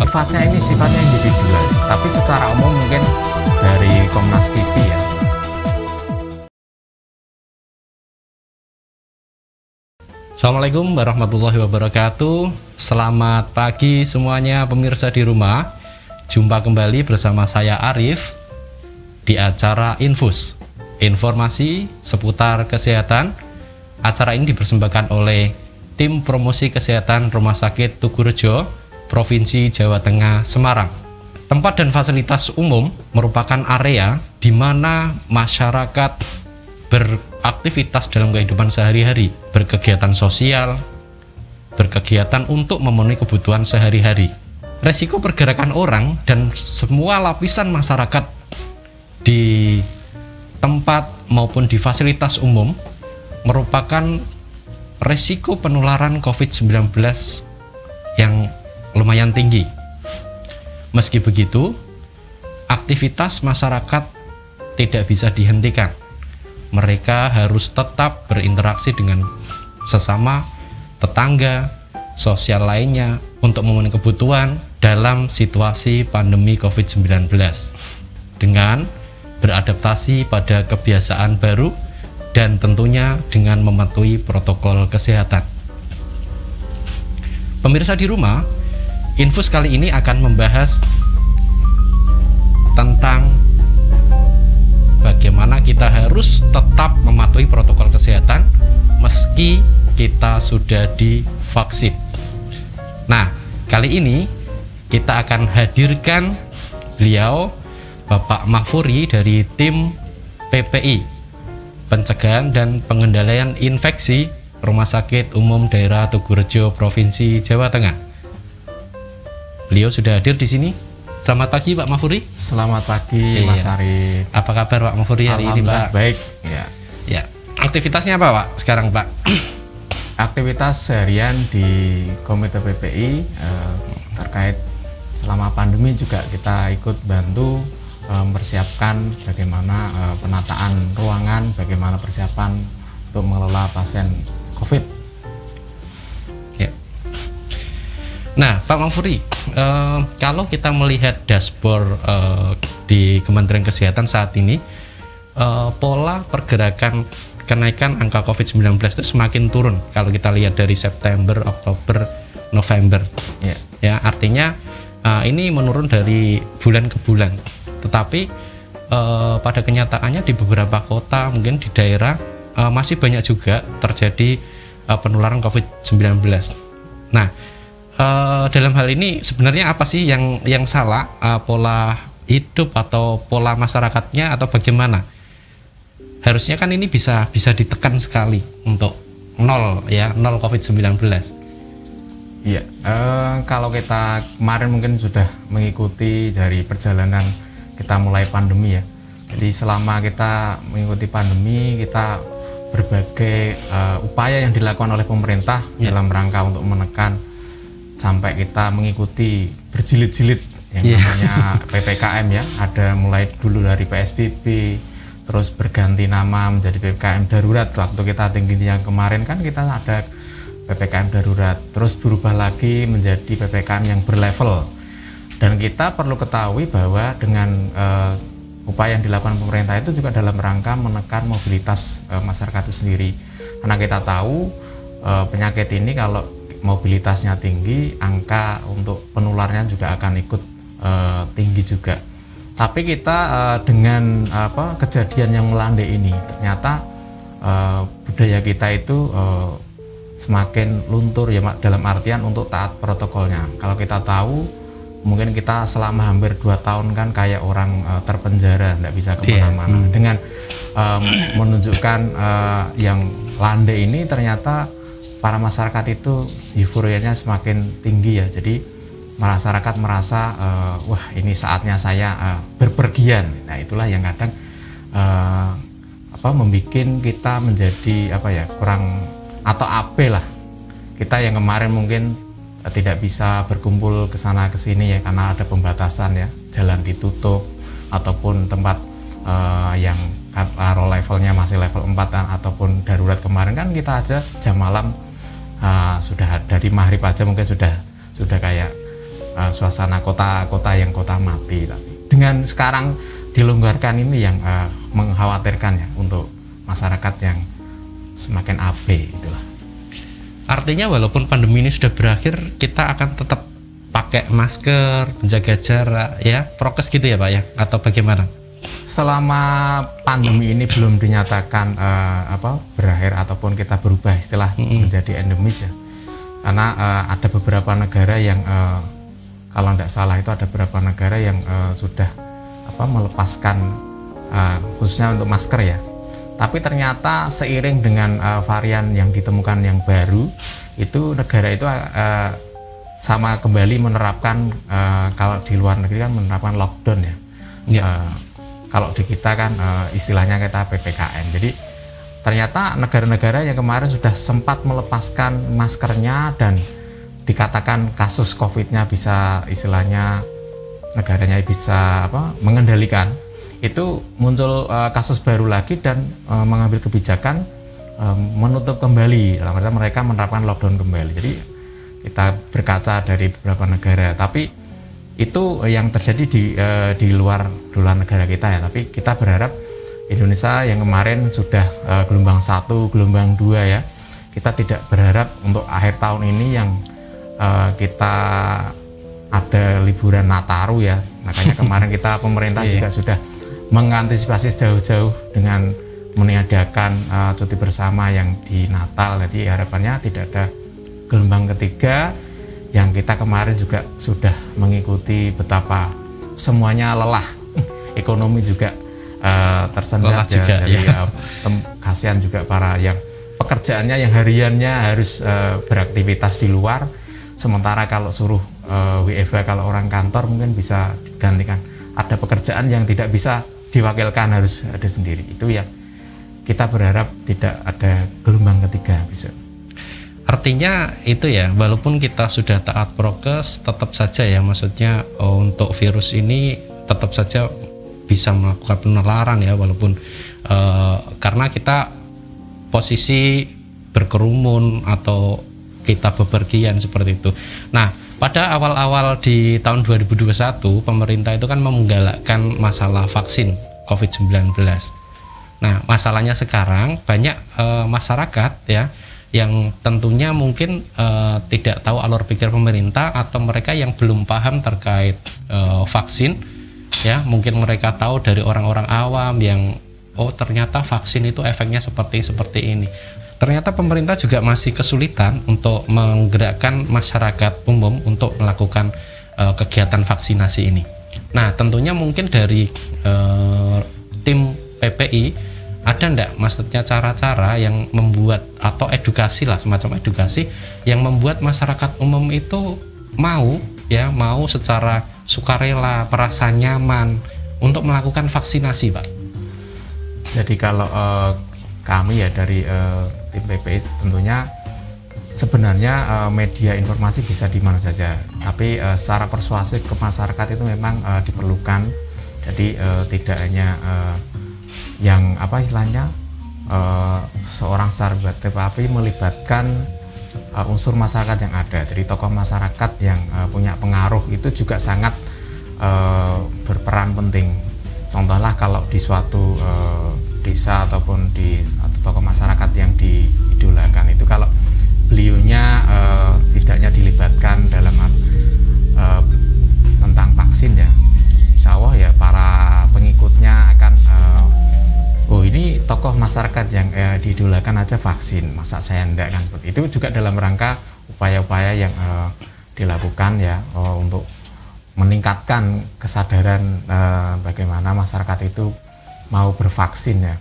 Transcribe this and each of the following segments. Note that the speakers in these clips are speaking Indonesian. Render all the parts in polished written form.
sifatnya individual, tapi secara umum mungkin dari Komnas KIPI ya. Assalamualaikum warahmatullahi wabarakatuh. Selamat pagi semuanya pemirsa di rumah. Jumpa kembali bersama saya Arif di acara Infus, informasi seputar kesehatan. Acara ini dipersembahkan oleh tim promosi kesehatan Rumah Sakit Tugurejo, Provinsi Jawa Tengah, Semarang. Tempat dan fasilitas umum merupakan area di mana masyarakat beraktivitas dalam kehidupan sehari-hari, berkegiatan sosial, berkegiatan untuk memenuhi kebutuhan sehari-hari. Resiko pergerakan orang dan semua lapisan masyarakat di tempat maupun di fasilitas umum merupakan resiko penularan COVID-19 yang lumayan tinggi. Meski begitu, aktivitas masyarakat tidak bisa dihentikan. Mereka harus tetap berinteraksi dengan sesama, tetangga, sosial lainnya untuk memenuhi kebutuhan dalam situasi pandemi COVID-19 dengan beradaptasi pada kebiasaan baru dan tentunya dengan mematuhi protokol kesehatan. Pemirsa di rumah, Infus kali ini akan membahas tentang bagaimana kita harus tetap mematuhi protokol kesehatan meski kita sudah divaksin. Nah, kali ini kita akan hadirkan beliau, Bapak Mahfuri dari tim PPI, Pencegahan dan Pengendalian Infeksi Rumah Sakit Umum Daerah Tugurejo, Provinsi Jawa Tengah. Beliau sudah hadir di sini. Selamat pagi Pak Mahfuri. Selamat pagi Mas Arif. Apa kabar Pak Mahfuri hari ini Pak? Baik. Ya. Aktivitasnya apa Pak sekarang Pak? Aktivitas seharian di Komite PPI terkait selama pandemi juga kita ikut bantu mempersiapkan bagaimana penataan ruangan, bagaimana persiapan untuk mengelola pasien COVID. Ya. Nah Pak Mahfuri, kalau kita melihat dashboard di Kementerian Kesehatan saat ini, pola pergerakan kenaikan angka COVID-19 itu semakin turun kalau kita lihat dari September, Oktober, November. Ya, artinya ini menurun dari bulan ke bulan. Tetapi pada kenyataannya di beberapa kota, mungkin di daerah masih banyak juga terjadi penularan COVID-19. Nah, dalam hal ini sebenarnya apa sih yang salah, pola hidup atau pola masyarakatnya atau bagaimana? Harusnya kan ini bisa ditekan sekali untuk nol COVID-19. Iya, kalau kita kemarin mungkin sudah mengikuti dari perjalanan kita mulai pandemi ya. Jadi selama kita mengikuti pandemi, kita berbagai upaya yang dilakukan oleh pemerintah dalam rangka untuk menekan sampai kita mengikuti berjilid-jilid yang namanya PPKM ya. Ada mulai dulu dari PSBB, terus berganti nama menjadi PPKM darurat. Waktu kita tinggi yang kemarin kan kita ada PPKM darurat, terus berubah lagi menjadi PPKM yang berlevel. Dan kita perlu ketahui bahwa dengan upaya yang dilakukan pemerintah itu juga dalam rangka menekan mobilitas masyarakat itu sendiri. Karena kita tahu penyakit ini kalau mobilitasnya tinggi, angka untuk penularnya juga akan ikut tinggi juga. Tapi kita dengan kejadian yang melandai ini, ternyata budaya kita itu semakin luntur ya dalam artian untuk taat protokolnya. Kalau kita tahu, mungkin kita selama hampir 2 tahun kan kayak orang terpenjara, tidak bisa kemana-mana. Dengan menunjukkan yang landai ini, ternyata para masyarakat itu euforianya semakin tinggi ya. Jadi masyarakat merasa wah ini saatnya saya berpergian. Nah itulah yang kadang membuat kita menjadi kurang atau ape lah. Kita yang kemarin mungkin tidak bisa berkumpul ke sana ke sini ya karena ada pembatasan ya, jalan ditutup ataupun tempat yang levelnya masih level 4 ataupun darurat kemarin kan kita aja jam malam sudah dari maghrib aja mungkin sudah kayak suasana kota yang kota mati. Tapi dengan sekarang dilonggarkan ini yang mengkhawatirkan ya untuk masyarakat yang semakin abe itulah. Artinya walaupun pandemi ini sudah berakhir, kita akan tetap pakai masker, menjaga jarak, ya, prokes gitu ya Pak ya, atau bagaimana? Selama pandemi ini belum dinyatakan berakhir ataupun kita berubah istilah menjadi endemis ya, karena ada beberapa negara yang kalau tidak salah itu ada beberapa negara yang sudah melepaskan khususnya untuk masker ya. Tapi ternyata seiring dengan varian yang ditemukan yang baru, itu negara itu sama kembali menerapkan kalau di luar negeri kan menerapkan lockdown ya. Kalau di kita kan istilahnya kita PPKM. Jadi ternyata negara-negara yang kemarin sudah sempat melepaskan maskernya dan dikatakan kasus COVID-nya bisa istilahnya negaranya bisa mengendalikan, itu muncul kasus baru lagi dan mengambil kebijakan menutup kembali. Dalam arti mereka menerapkan lockdown kembali. Jadi kita berkaca dari beberapa negara, tapi itu yang terjadi di luar negara kita ya. Tapi kita berharap Indonesia yang kemarin sudah gelombang 1, gelombang 2 ya. Kita tidak berharap untuk akhir tahun ini yang kita ada liburan Nataru ya. Makanya kemarin kita pemerintah juga sudah mengantisipasi jauh-jauh dengan meniadakan cuti bersama yang di Natal. Jadi harapannya tidak ada gelombang ketiga yang kita kemarin juga sudah mengikuti betapa semuanya lelah, ekonomi juga tersendat ya, dari kasihan juga para yang pekerjaannya yang hariannya harus beraktivitas di luar, sementara kalau suruh WFH kalau orang kantor mungkin bisa digantikan, ada pekerjaan yang tidak bisa diwakilkan harus ada sendiri. Itu yang kita berharap tidak ada gelombang ketiga bisa. Artinya itu ya, walaupun kita sudah taat prokes, tetap saja ya, maksudnya untuk virus ini tetap saja bisa melakukan penularan ya, walaupun karena kita posisi berkerumun atau kita bepergian seperti itu. Nah, pada awal-awal di tahun 2021 pemerintah itu kan menggalakkan masalah vaksin COVID-19. Nah, masalahnya sekarang banyak masyarakat ya yang tentunya mungkin tidak tahu alur pikir pemerintah, atau mereka yang belum paham terkait vaksin ya. Mungkin mereka tahu dari orang-orang awam yang ternyata vaksin itu efeknya seperti ini. Ternyata pemerintah juga masih kesulitan untuk menggerakkan masyarakat umum untuk melakukan kegiatan vaksinasi ini. Nah, tentunya mungkin dari tim PPI ada enggak maksudnya cara-cara yang membuat, atau edukasi lah, semacam edukasi yang membuat masyarakat umum itu mau secara sukarela, merasa nyaman untuk melakukan vaksinasi, Pak. Jadi kalau kami ya dari tim PPI tentunya sebenarnya media informasi bisa di mana saja, tapi secara persuasif ke masyarakat itu memang diperlukan. Jadi tidak hanya yang istilahnya seorang secara tapi melibatkan unsur masyarakat yang ada. Jadi tokoh masyarakat yang punya pengaruh itu juga sangat berperan penting. Contohlah kalau di suatu desa ataupun di tokoh masyarakat yang diidolakan itu, kalau beliaunya tidaknya dilibatkan dalam tentang vaksin ya, insya Allah ya para pengikutnya akan ini tokoh masyarakat yang diidolakan aja vaksin, masa saya enggak, kan seperti itu. Juga dalam rangka upaya-upaya yang dilakukan ya untuk meningkatkan kesadaran bagaimana masyarakat itu mau bervaksin ya,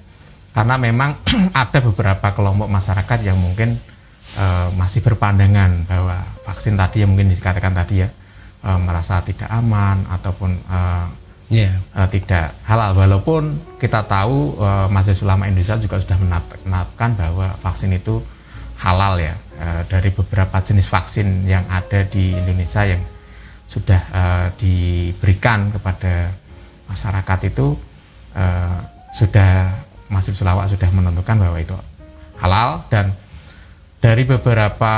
karena memang ada beberapa kelompok masyarakat yang mungkin masih berpandangan bahwa vaksin tadi yang mungkin dikatakan tadi ya merasa tidak aman ataupun tidak halal, walaupun kita tahu Majelis Ulama Indonesia juga sudah menetapkan bahwa vaksin itu halal ya. Dari beberapa jenis vaksin yang ada di Indonesia yang sudah diberikan kepada masyarakat itu sudah Majelis Ulama sudah menentukan bahwa itu halal. Dan dari beberapa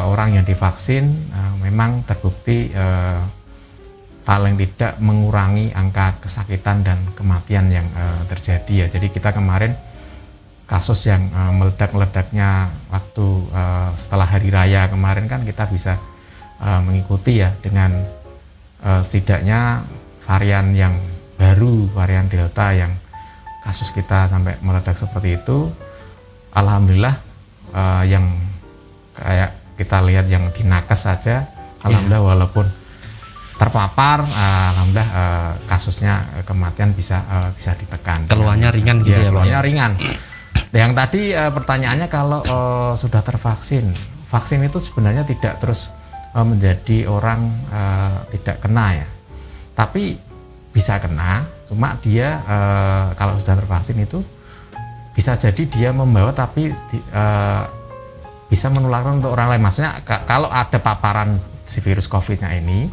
orang yang divaksin memang terbukti paling tidak mengurangi angka kesakitan dan kematian yang terjadi ya. Jadi kita kemarin kasus yang meledak-meledaknya waktu setelah hari raya kemarin kan kita bisa mengikuti ya dengan setidaknya varian yang baru, varian Delta yang kasus kita sampai meledak seperti itu. Alhamdulillah yang kayak kita lihat yang di nakes saja, alhamdulillah walaupun terpapar, alhamdulillah kasusnya kematian bisa ditekan. Keluhannya ringan gitu ya, keluhannya ringan. Yang tadi pertanyaannya kalau sudah tervaksin, vaksin itu sebenarnya tidak terus menjadi orang tidak kena ya, tapi bisa kena. Cuma dia kalau sudah tervaksin itu bisa jadi dia membawa tapi bisa menularkan untuk orang lain. Maksudnya kalau ada paparan si virus COVID-nya ini,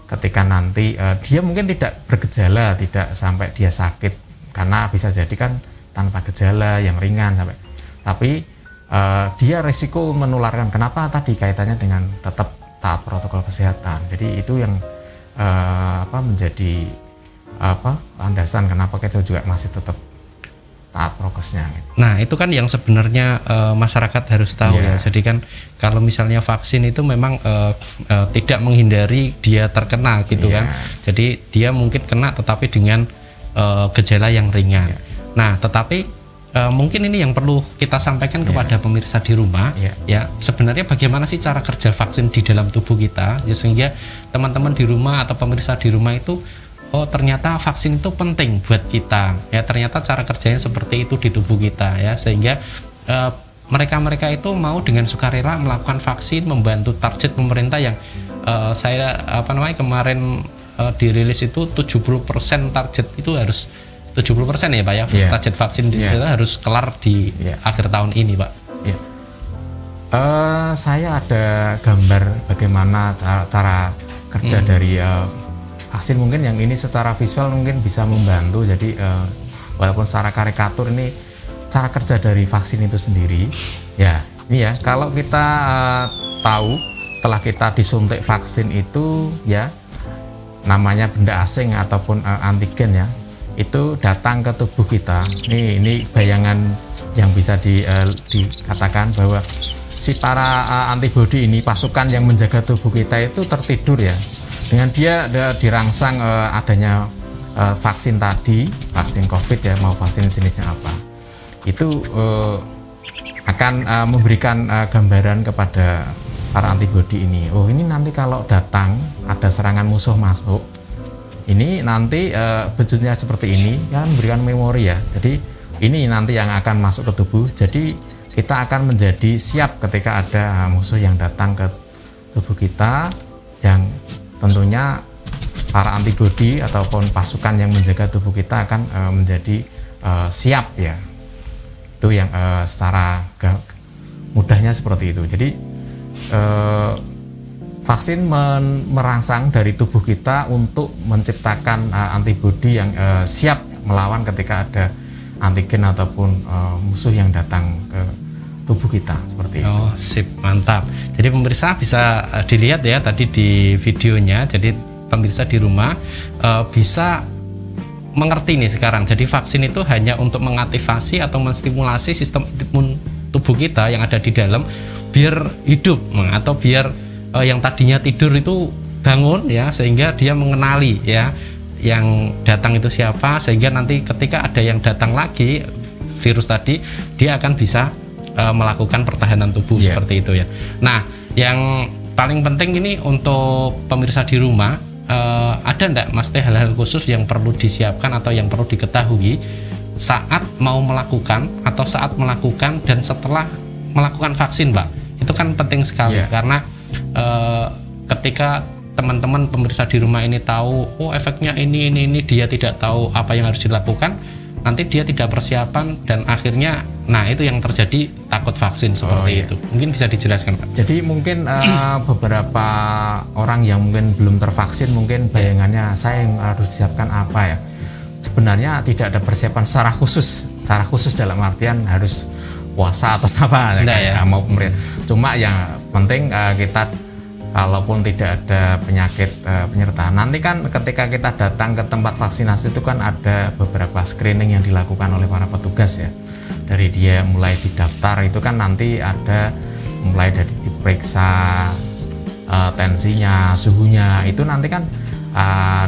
ketika nanti dia mungkin tidak bergejala, tidak sampai dia sakit, karena bisa jadi kan tanpa gejala yang ringan sampai, tapi dia resiko menularkan. Kenapa? Tadi kaitannya dengan tetap taat protokol kesehatan. Jadi itu yang menjadi landasan kenapa kita juga masih tetap taat prokesnya. Nah itu kan yang sebenarnya masyarakat harus tahu ya. Jadi kan kalau misalnya vaksin itu memang tidak menghindari dia terkena gitu kan. Jadi dia mungkin kena tetapi dengan gejala yang ringan. Nah tetapi mungkin ini yang perlu kita sampaikan kepada pemirsa di rumah ya, sebenarnya bagaimana sih cara kerja vaksin di dalam tubuh kita ya, sehingga teman-teman di rumah atau pemirsa di rumah itu ternyata vaksin itu penting buat kita ya, ternyata cara kerjanya seperti itu di tubuh kita ya, sehingga mereka itu mau dengan sukarela melakukan vaksin, membantu target pemerintah yang saya kemarin dirilis itu 70% target itu harus 70% ya Pak ya, target vaksin di kita harus kelar di akhir tahun ini Pak. Saya ada gambar bagaimana cara kerja dari vaksin, mungkin yang ini secara visual mungkin bisa membantu. Jadi walaupun secara karikatur ini cara kerja dari vaksin itu sendiri ya. Ini ya, kalau kita tahu setelah kita disuntik vaksin itu ya, namanya benda asing ataupun antigen ya, itu datang ke tubuh kita. Ini bayangan yang bisa dikatakan bahwa si para antibodi ini, pasukan yang menjaga tubuh kita itu tertidur ya. Dengan dia dirangsang adanya vaksin tadi, vaksin COVID ya, mau vaksin jenisnya apa, itu akan memberikan gambaran kepada para antibodi ini. Oh ini nanti kalau datang ada serangan musuh masuk, ini nanti bentuknya seperti ini, ya memberikan memori ya. Jadi ini nanti yang akan masuk ke tubuh. Jadi kita akan menjadi siap ketika ada musuh yang datang ke tubuh kita, yang tentunya para antibodi ataupun pasukan yang menjaga tubuh kita akan menjadi siap ya. Itu yang secara mudahnya seperti itu. Jadi vaksin merangsang dari tubuh kita untuk menciptakan antibodi yang siap melawan ketika ada antigen ataupun musuh yang datang ke tubuh kita seperti itu. Oh, sip, mantap. Jadi pemirsa bisa dilihat ya tadi di videonya. Jadi pemirsa di rumah bisa mengerti nih sekarang. Jadi vaksin itu hanya untuk mengaktifasi atau menstimulasi sistem imun tubuh kita yang ada di dalam biar hidup atau biar yang tadinya tidur itu bangun ya, sehingga dia mengenali ya yang datang itu siapa, sehingga nanti ketika ada yang datang lagi virus tadi, dia akan bisa melakukan pertahanan tubuh seperti itu ya. Nah, yang paling penting ini untuk pemirsa di rumah, ada enggak Mas Teh hal-hal khusus yang perlu disiapkan atau yang perlu diketahui saat mau melakukan atau saat melakukan dan setelah melakukan vaksin, Pak? Itu kan penting sekali karena ketika teman-teman pemirsa di rumah ini tahu efeknya ini dia tidak tahu apa yang harus dilakukan, nanti dia tidak persiapan dan akhirnya itu yang terjadi, takut vaksin seperti itu. Mungkin bisa dijelaskan Pak. Jadi mungkin beberapa orang yang mungkin belum tervaksin mungkin bayangannya saya yang harus disiapkan apa ya. Sebenarnya tidak ada persiapan secara khusus dalam artian harus puasa atau apa ya. mau cuma yang penting kita kalaupun tidak ada penyakit penyertaan, nanti kan ketika kita datang ke tempat vaksinasi itu kan ada beberapa screening yang dilakukan oleh para petugas ya. Dari dia mulai didaftar itu kan nanti ada mulai dari diperiksa tensinya, suhunya, itu nanti kan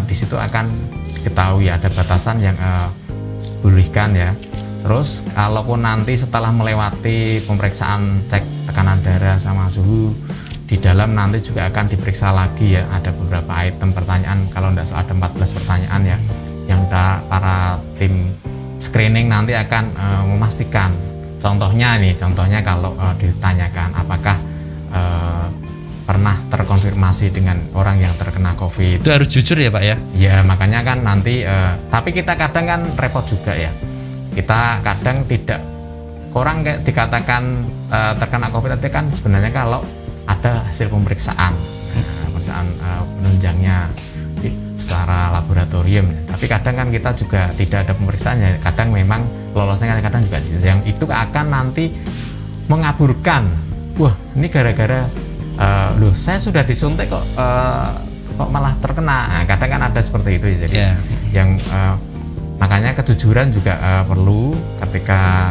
di situ akan diketahui ada batasan yang bolehkan ya. Terus kalaupun nanti setelah melewati pemeriksaan cek tekanan darah sama suhu, di dalam nanti juga akan diperiksa lagi ya, ada beberapa item pertanyaan, kalau tidak salah ada 14 pertanyaan ya, yang para tim screening nanti akan memastikan. Contohnya kalau ditanyakan apakah pernah terkonfirmasi dengan orang yang terkena COVID. Itu harus jujur ya Pak ya? Ya makanya kan nanti, tapi kita kadang kan repot juga ya. Kita kadang tidak, orang kayak dikatakan terkena COVID itu kan sebenarnya kalau ada hasil pemeriksaan, pemeriksaan penunjangnya secara laboratorium. Tapi kadang kan kita juga tidak ada pemeriksaannya. Kadang memang lolosnya kadang juga yang itu akan nanti mengaburkan. Wah ini gara-gara loh saya sudah disuntik kok malah terkena. Nah, kadang kan ada seperti itu ya. Jadi yang makanya kejujuran juga perlu ketika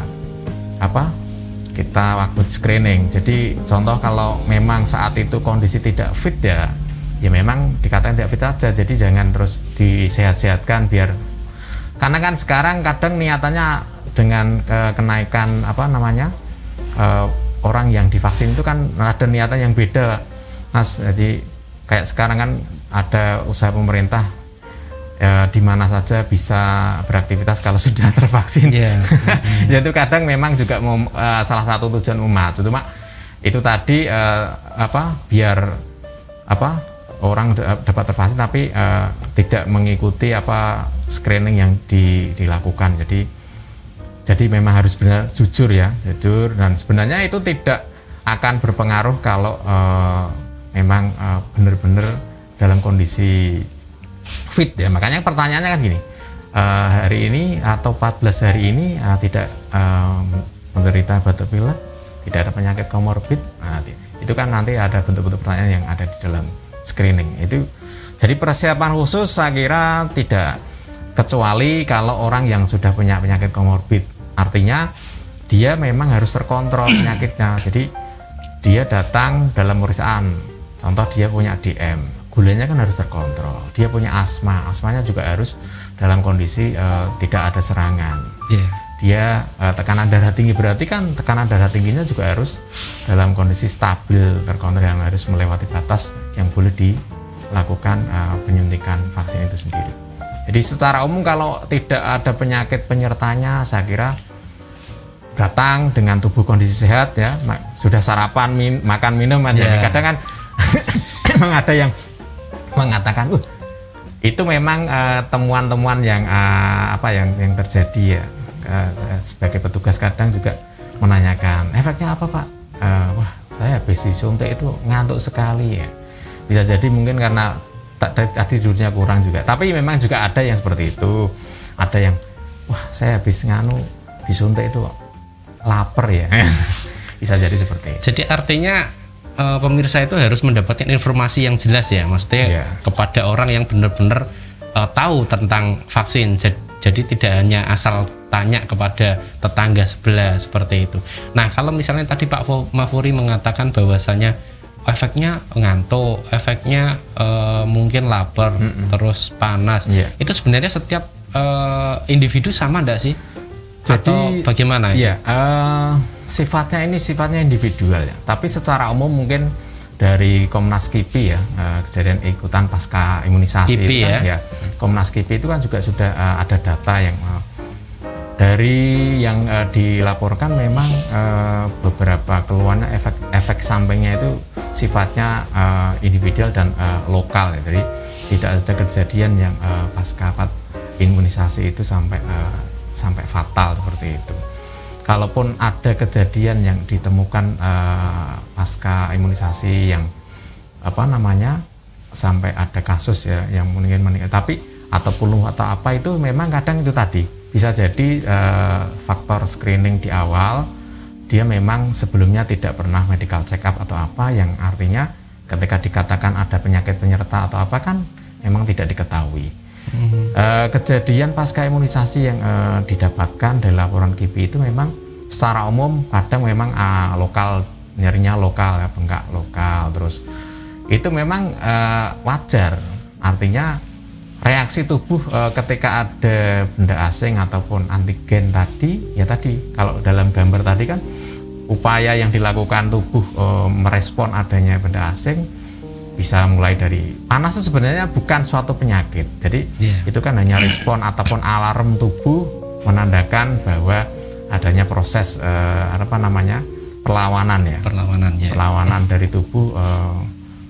kita waktu screening. Jadi contoh kalau memang saat itu kondisi tidak fit ya memang dikatakan tidak fit aja. Jadi jangan terus disehat-sehatkan biar, karena kan sekarang kadang niatannya dengan kenaikan orang yang divaksin itu kan ada niatan yang beda Mas. Jadi kayak sekarang kan ada usaha pemerintah di mana saja bisa beraktivitas kalau sudah tervaksin. Yaitu kadang memang juga salah satu tujuan umat. Cuma itu tadi biar orang dapat tervaksin tapi tidak mengikuti screening yang dilakukan. Jadi memang harus benar jujur dan sebenarnya itu tidak akan berpengaruh kalau memang benar-benar dalam kondisi fit ya. Makanya pertanyaannya kan gini, hari ini atau 14 hari ini tidak menderita batuk pilek, tidak ada penyakit komorbid. Nah, itu kan nanti ada bentuk-bentuk pertanyaan yang ada di dalam screening itu. Jadi persiapan khusus saya kira tidak, kecuali kalau orang yang sudah punya penyakit komorbid, artinya dia memang harus terkontrol penyakitnya. Jadi dia datang dalam pemeriksaan, contoh dia punya DM, gulanya kan harus terkontrol. Dia punya asmanya juga harus dalam kondisi tidak ada serangan. Dia tekanan darah tinggi, berarti kan tekanan darah tingginya juga harus dalam kondisi stabil, terkontrol, yang harus melewati batas yang boleh dilakukan penyuntikan vaksin itu sendiri. Jadi secara umum kalau tidak ada penyakit penyertanya, saya kira datang dengan tubuh kondisi sehat ya, sudah sarapan, makan minum aja. Kadang kan memang ada yang mengatakan itu memang temuan-temuan yang yang terjadi ya. Sebagai petugas kadang juga menanyakan efeknya apa Pak? Wah saya habis disuntik itu ngantuk sekali ya. Bisa jadi mungkin karena tadi tidurnya kurang juga. Tapi memang juga ada yang seperti itu. Ada yang wah saya habis disuntik itu lapar ya. Bisa jadi seperti itu. Jadi artinya pemirsa itu harus mendapatkan informasi yang jelas ya, maksudnya kepada orang yang benar-benar tahu tentang vaksin. Jadi tidak hanya asal tanya kepada tetangga sebelah seperti itu. Nah kalau misalnya tadi Pak Mafuri mengatakan bahwasanya efeknya ngantuk, efeknya mungkin lapar, terus panas, itu sebenarnya setiap individu sama enggak sih? Jadi atau bagaimana? Sifatnya individual ya. Tapi secara umum mungkin dari Komnas KIPI ya, kejadian ikutan pasca imunisasi KIPI itu kan, ya. Komnas KIPI itu kan juga sudah ada data yang dari yang dilaporkan memang beberapa keluhannya efek sampingnya itu sifatnya individual dan lokal ya. Jadi tidak ada kejadian yang pasca imunisasi itu sampai fatal seperti itu. Kalaupun ada kejadian yang ditemukan pasca imunisasi yang sampai ada kasus ya yang mungkin meninggal, tapi atau puluh atau apa, itu memang kadang itu tadi bisa jadi faktor screening di awal dia memang sebelumnya tidak pernah medical check up atau apa, yang artinya ketika dikatakan ada penyakit penyerta atau apa kan memang tidak diketahui. Kejadian pasca imunisasi yang didapatkan dari laporan KIPI itu memang secara umum kadang memang lokal, nyerinya lokal ya, bengkak lokal, terus itu memang wajar, artinya reaksi tubuh ketika ada benda asing ataupun antigen tadi, ya tadi kalau dalam gambar tadi kan upaya yang dilakukan tubuh merespon adanya benda asing bisa mulai dari panas, sebenarnya bukan suatu penyakit, jadi itu kan hanya respon ataupun alarm tubuh menandakan bahwa adanya proses perlawanan ya, perlawanan dari tubuh,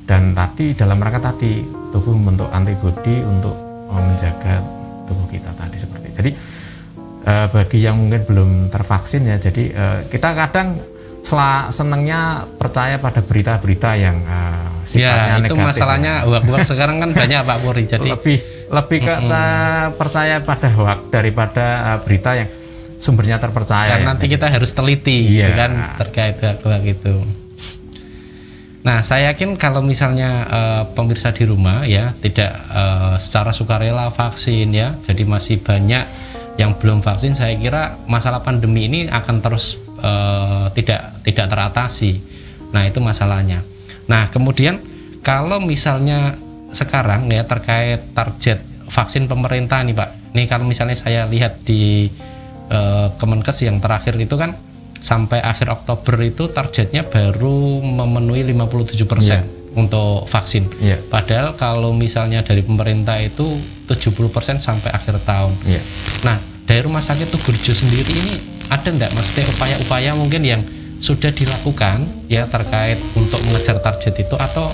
dan tadi dalam rangka tadi tubuh membentuk antibodi untuk menjaga tubuh kita tadi seperti itu. Jadi bagi yang mungkin belum tervaksin ya, jadi kita kadang senangnya percaya pada berita-berita yang sifatnya itu negatif. Masalahnya hoax sekarang kan banyak Pak Puri. Jadi lebih kita percaya pada hoax daripada berita yang sumbernya terpercaya. Karena nanti kita harus teliti gitu kan terkait hoax itu. Nah, saya yakin kalau misalnya pemirsa di rumah ya tidak secara sukarela vaksin ya, jadi masih banyak yang belum vaksin, saya kira masalah pandemi ini akan terus tidak teratasi. Nah, itu masalahnya. Nah, kemudian kalau misalnya sekarang ya terkait target vaksin pemerintah nih Pak, nih kalau misalnya saya lihat di Kemenkes yang terakhir itu kan sampai akhir Oktober itu targetnya baru memenuhi 57% untuk vaksin. Padahal kalau misalnya dari pemerintah itu 70% sampai akhir tahun. Nah, dari Rumah Sakit Tugurejo sendiri ini ada enggak maksudnya upaya-upaya mungkin yang sudah dilakukan ya terkait untuk mengejar target itu, atau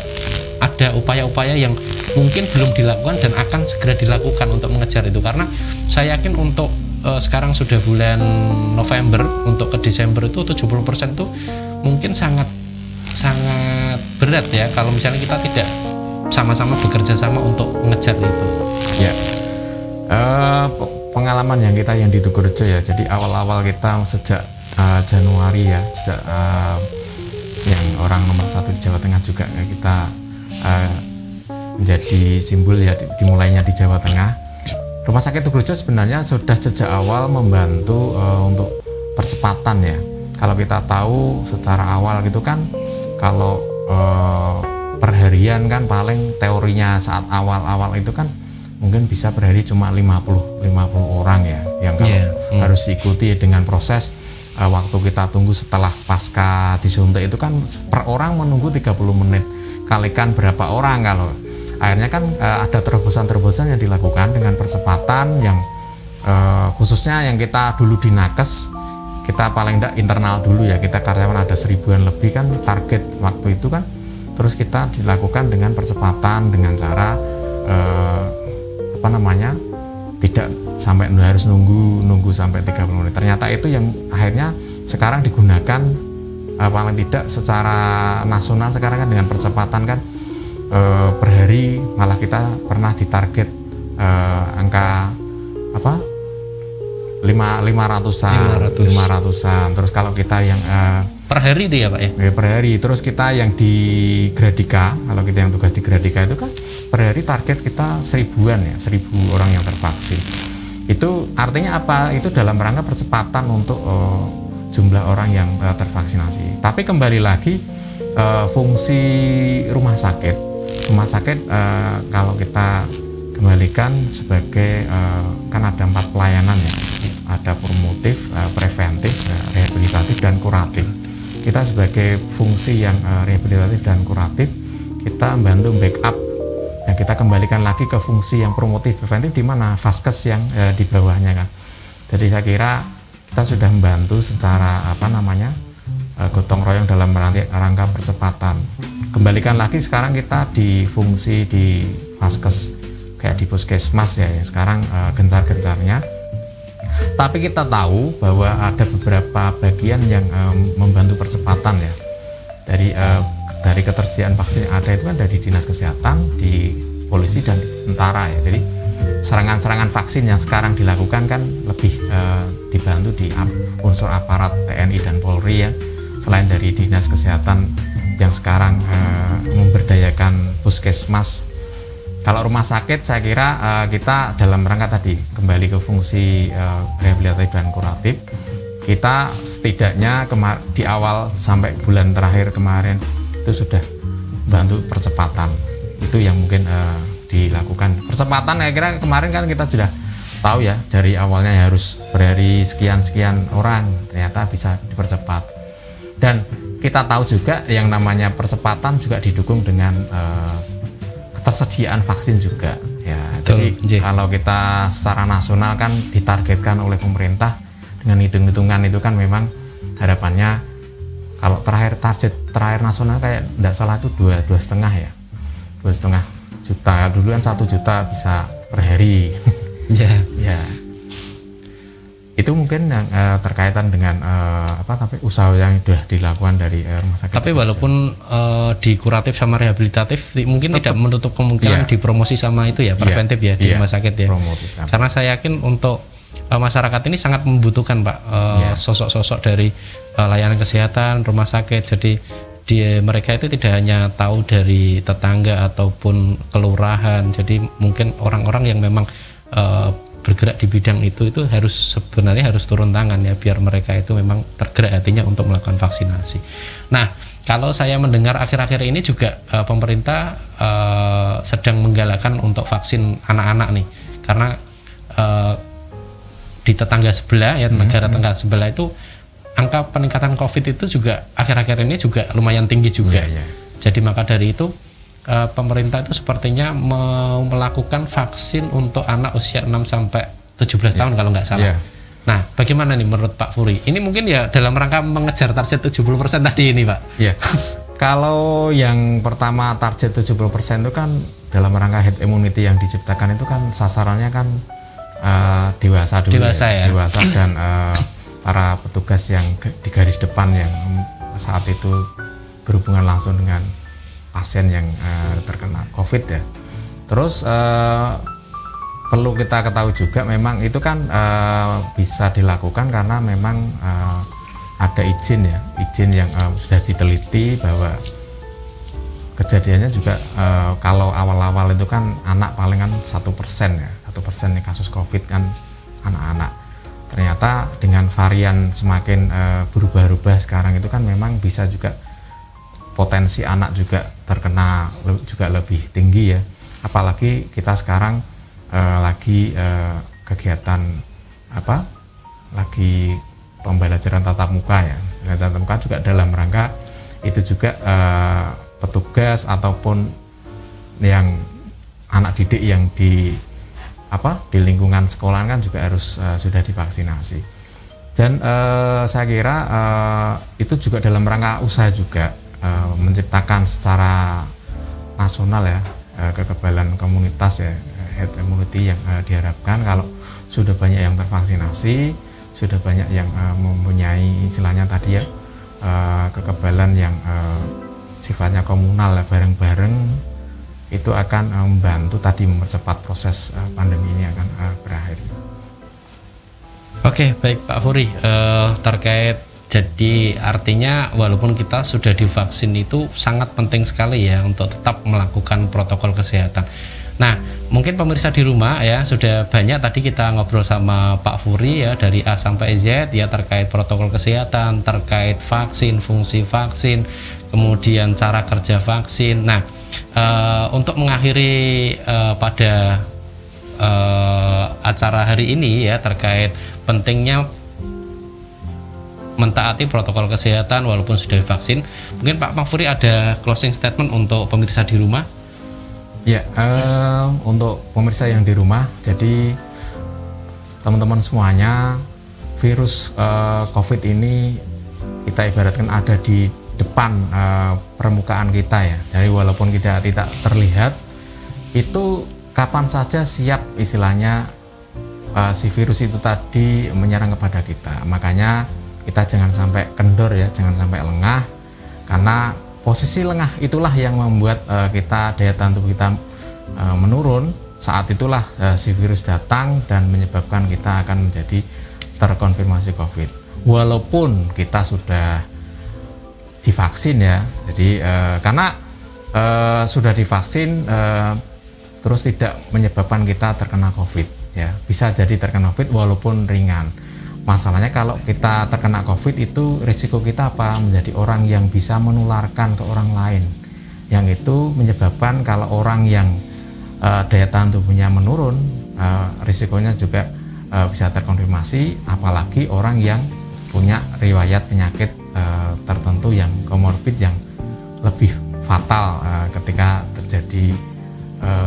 ada upaya-upaya yang mungkin belum dilakukan dan akan segera dilakukan untuk mengejar itu? Karena saya yakin untuk sekarang sudah bulan November, untuk ke Desember itu 70% itu mungkin sangat berat ya kalau misalnya kita tidak sama-sama bekerja sama untuk mengejar itu. Pengalaman yang kita yang di Tugurejo ya, jadi awal-awal kita sejak Januari ya, sejak yang orang nomor 1 di Jawa Tengah juga ya, kita menjadi simbol ya dimulainya di Jawa Tengah. Rumah Sakit Tugurejo sebenarnya sudah sejak awal membantu untuk percepatan ya. Kalau kita tahu secara awal gitu kan, kalau perharian kan paling teorinya saat awal-awal itu kan mungkin bisa per hari cuma 50 orang ya, yang kalau harus diikuti dengan proses waktu kita tunggu setelah pasca disuntik itu kan per orang menunggu 30 menit, kalikan berapa orang, kalau akhirnya kan ada terobosan-terobosan yang dilakukan dengan percepatan yang khususnya yang kita dulu di Nakes, kita paling tidak internal dulu ya, kita karyawan ada 1000-an lebih kan target waktu itu kan, terus kita dilakukan dengan percepatan dengan cara tidak sampai harus nunggu sampai 30 menit. Ternyata itu yang akhirnya sekarang digunakan paling tidak secara nasional sekarang kan dengan percepatan kan, per hari malah kita pernah ditarget angka 500-an. Terus kalau kita yang per hari itu ya Pak ya? Per hari. Terus kita yang di Gradika, kalau kita yang tugas di Gradika itu kan per hari target kita 1000-an ya, 1000 orang yang tervaksin. Itu artinya apa? Itu dalam rangka percepatan untuk jumlah orang yang tervaksinasi. Tapi kembali lagi fungsi rumah sakit kalau kita kembalikan sebagai kan ada 4 pelayanan ya, ada promotif, preventif, rehabilitatif, dan kuratif. Kita sebagai fungsi yang rehabilitatif dan kuratif, kita membantu backup dan kita kembalikan lagi ke fungsi yang promotif preventif di mana Vaskes yang di bawahnya kan. Jadi saya kira kita sudah membantu secara gotong royong dalam rangka percepatan. Kembalikan lagi sekarang kita di fungsi di Vaskes kayak di puskesmas ya, sekarang gencar-gencarnya. Tapi kita tahu bahwa ada beberapa bagian yang membantu percepatan ya. Dari ketersediaan vaksin yang ada itu kan dari dinas kesehatan, di polisi dan di tentara ya. Jadi serangan-serangan vaksin yang sekarang dilakukan kan lebih dibantu di unsur aparat TNI dan Polri ya, selain dari dinas kesehatan yang sekarang memberdayakan puskesmas. Kalau rumah sakit saya kira kita dalam rangka tadi kembali ke fungsi rehabilitatif dan kuratif, kita setidaknya di awal sampai bulan terakhir kemarin itu sudah bantu percepatan. Itu yang mungkin dilakukan percepatan. Saya kira kemarin kan kita sudah tahu ya, dari awalnya harus berhari sekian orang, ternyata bisa dipercepat. Dan kita tahu juga yang namanya percepatan juga didukung dengan ketersediaan vaksin juga ya. Jadi kalau kita secara nasional kan ditargetkan oleh pemerintah dengan hitung-hitungan itu kan memang harapannya kalau target terakhir nasional kayak tidak salah itu 2,5 ya, 2,5 juta. Dulu kan 1 juta bisa per hari. Ya. Itu mungkin yang terkaitan dengan usaha yang sudah dilakukan dari rumah sakit. Tapi walaupun di kuratif sama rehabilitatif mungkin tetap, tidak menutup kemungkinan dipromosi sama itu ya, preventif ya di rumah sakit ya. Promotifkan. Karena saya yakin untuk masyarakat ini sangat membutuhkan Pak sosok-sosok dari layanan kesehatan, rumah sakit. Jadi mereka itu tidak hanya tahu dari tetangga ataupun kelurahan. Jadi mungkin orang-orang yang memang bergerak di bidang itu sebenarnya harus turun tangan ya, biar mereka itu memang tergerak hatinya untuk melakukan vaksinasi. Nah, kalau saya mendengar akhir-akhir ini juga pemerintah sedang menggalakkan untuk vaksin anak-anak nih, karena di tetangga sebelah ya, negara tetangga sebelah itu angka peningkatan COVID itu juga akhir-akhir ini juga lumayan tinggi juga. Jadi maka dari itu pemerintah itu sepertinya mau melakukan vaksin untuk anak usia 6 sampai 17 tahun kalau nggak salah. Nah, bagaimana nih menurut Pak Furi? Ini mungkin ya dalam rangka mengejar target 70% tadi ini, Pak. Iya. Kalau yang pertama target 70% itu kan dalam rangka herd immunity yang diciptakan itu kan sasarannya kan dewasa dulu, dewasa dan para petugas yang di garis depan yang saat itu berhubungan langsung dengan pasien yang terkena COVID ya. Terus perlu kita ketahui juga memang itu kan bisa dilakukan karena memang ada izin yang sudah diteliti bahwa kejadiannya juga kalau awal-awal itu kan anak palingan 1% ya. 1% kasus COVID kan anak-anak. Ternyata dengan varian semakin berubah-ubah sekarang itu kan memang bisa juga potensi anak juga terkena juga lebih tinggi ya. Apalagi kita sekarang lagi kegiatan lagi pembelajaran tatap muka ya. Tatap muka juga dalam rangka itu juga petugas ataupun yang anak didik yang di lingkungan sekolah kan juga harus sudah divaksinasi. Dan saya kira itu juga dalam rangka usaha juga menciptakan secara nasional ya kekebalan komunitas ya, herd immunity yang diharapkan kalau sudah banyak yang tervaksinasi, sudah banyak yang mempunyai istilahnya tadi ya kekebalan yang sifatnya komunal ya, bareng-bareng, itu akan membantu tadi mempercepat proses pandemi ini akan berakhir. Oke, baik Pak Furi, terkait jadi artinya walaupun kita sudah divaksin itu sangat penting sekali ya untuk tetap melakukan protokol kesehatan. Nah, mungkin pemirsa di rumah ya sudah banyak tadi kita ngobrol sama Pak Furi ya dari A sampai Z ya terkait protokol kesehatan, terkait vaksin, fungsi vaksin, kemudian cara kerja vaksin. Nah, untuk mengakhiri pada acara hari ini ya terkait pentingnya mentaati protokol kesehatan walaupun sudah divaksin, mungkin Pak Furi ada closing statement untuk pemirsa di rumah? Ya, untuk pemirsa yang di rumah, jadi teman-teman semuanya, virus COVID ini kita ibaratkan ada di depan permukaan kita ya. Dari walaupun kita tidak terlihat, itu kapan saja siap istilahnya si virus itu tadi menyerang kepada kita. Makanya kita jangan sampai kendor ya, jangan sampai lengah, karena posisi lengah itulah yang membuat kita daya tahan tubuh kita menurun, saat itulah si virus datang dan menyebabkan kita akan menjadi terkonfirmasi COVID. Walaupun kita sudah divaksin ya, jadi karena sudah divaksin terus tidak menyebabkan kita terkena COVID ya, bisa jadi terkena COVID walaupun ringan. Masalahnya kalau kita terkena COVID itu risiko kita apa? Menjadi orang yang bisa menularkan ke orang lain, yang itu menyebabkan kalau orang yang daya tahan tubuhnya menurun, risikonya juga bisa terkonfirmasi, apalagi orang yang punya riwayat penyakit tertentu yang komorbid yang lebih fatal ketika terjadi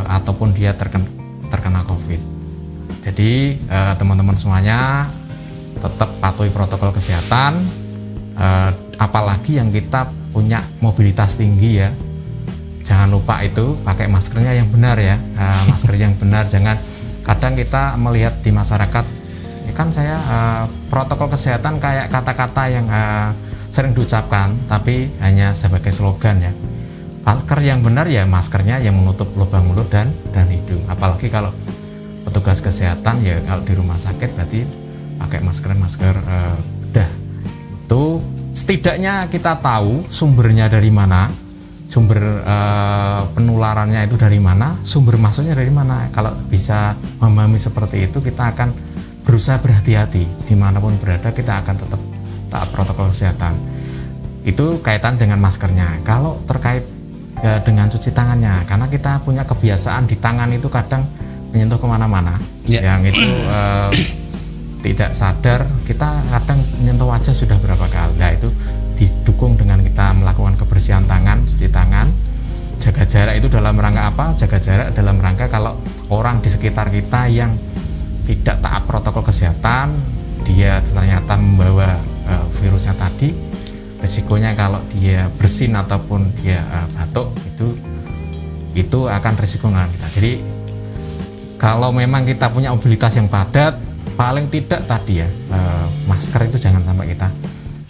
ataupun dia terkena COVID. Jadi teman-teman semuanya tetap patuhi protokol kesehatan, apalagi yang kita punya mobilitas tinggi ya. Jangan lupa itu pakai maskernya yang benar ya, masker yang benar. Jangan, kadang kita melihat di masyarakat, ya kan saya protokol kesehatan kayak kata-kata yang sering diucapkan, tapi hanya sebagai slogan ya. Masker yang benar ya maskernya yang menutup lubang mulut dan hidung. Apalagi kalau petugas kesehatan ya, kalau di rumah sakit berarti pakai masker bedah. Itu setidaknya kita tahu sumbernya dari mana, sumber penularannya itu dari mana, sumber masuknya dari mana. Kalau bisa memahami seperti itu, kita akan berusaha berhati-hati dimanapun berada, kita akan tetap taat protokol kesehatan. Itu kaitan dengan maskernya. Kalau terkait dengan cuci tangannya, karena kita punya kebiasaan di tangan itu kadang menyentuh kemana-mana, yang itu tidak sadar kita kadang menyentuh wajah sudah berapa kali. Nah itu didukung dengan kita melakukan kebersihan tangan, cuci tangan, jaga jarak. Itu dalam rangka apa? Jaga jarak dalam rangka kalau orang di sekitar kita yang tidak taat protokol kesehatan, dia ternyata membawa virusnya tadi, risikonya kalau dia bersin ataupun dia batuk itu akan risiko dengan kita. Jadi kalau memang kita punya mobilitas yang padat, paling tidak tadi ya, masker itu jangan sampai kita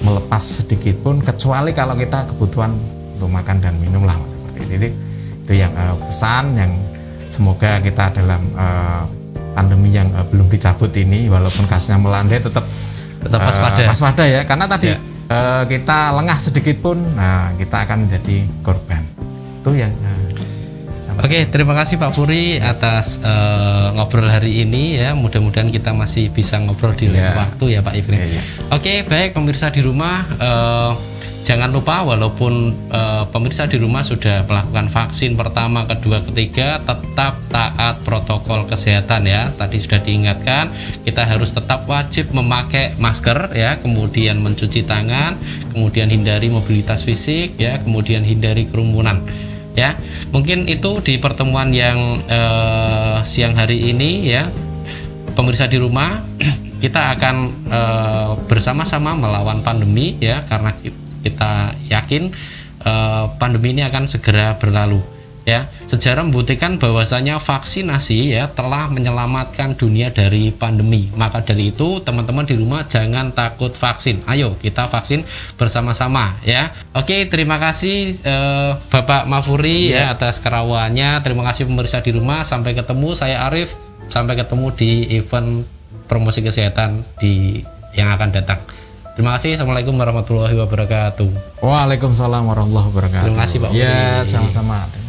melepas sedikit pun, kecuali kalau kita kebutuhan untuk makan dan minum lah seperti itu. Jadi itu yang pesan yang semoga kita dalam pandemi yang belum dicabut ini, walaupun kasusnya melandai, tetap waspada ya, karena tadi kita lengah sedikit pun, kita akan menjadi korban. Itu yang Oke, terima kasih Pak Furi atas ngobrol hari ini ya. Mudah-mudahan kita masih bisa ngobrol di lain waktu ya Pak Ifrin. Oke, baik pemirsa di rumah, jangan lupa walaupun pemirsa di rumah sudah melakukan vaksin pertama, kedua, ketiga, tetap taat protokol kesehatan ya. Tadi sudah diingatkan, kita harus tetap wajib memakai masker ya, kemudian mencuci tangan, kemudian hindari mobilitas fisik ya, kemudian hindari kerumunan. Ya, mungkin itu di pertemuan yang siang hari ini ya, pemirsa di rumah, kita akan bersama-sama melawan pandemi ya, karena kita yakin pandemi ini akan segera berlalu ya. Sejarah membuktikan bahwasanya vaksinasi ya telah menyelamatkan dunia dari pandemi. Maka dari itu teman-teman di rumah jangan takut vaksin. Ayo kita vaksin bersama-sama ya. Oke, terima kasih Bapak Mafuri ya atas kerawaannya. Terima kasih pemirsa di rumah. Sampai ketemu, saya Arif. Sampai ketemu di event promosi kesehatan yang akan datang. Terima kasih. Assalamualaikum warahmatullahi wabarakatuh. Waalaikumsalam warahmatullahi wabarakatuh. Terima kasih Pak Mafuri. Ya, sama-sama.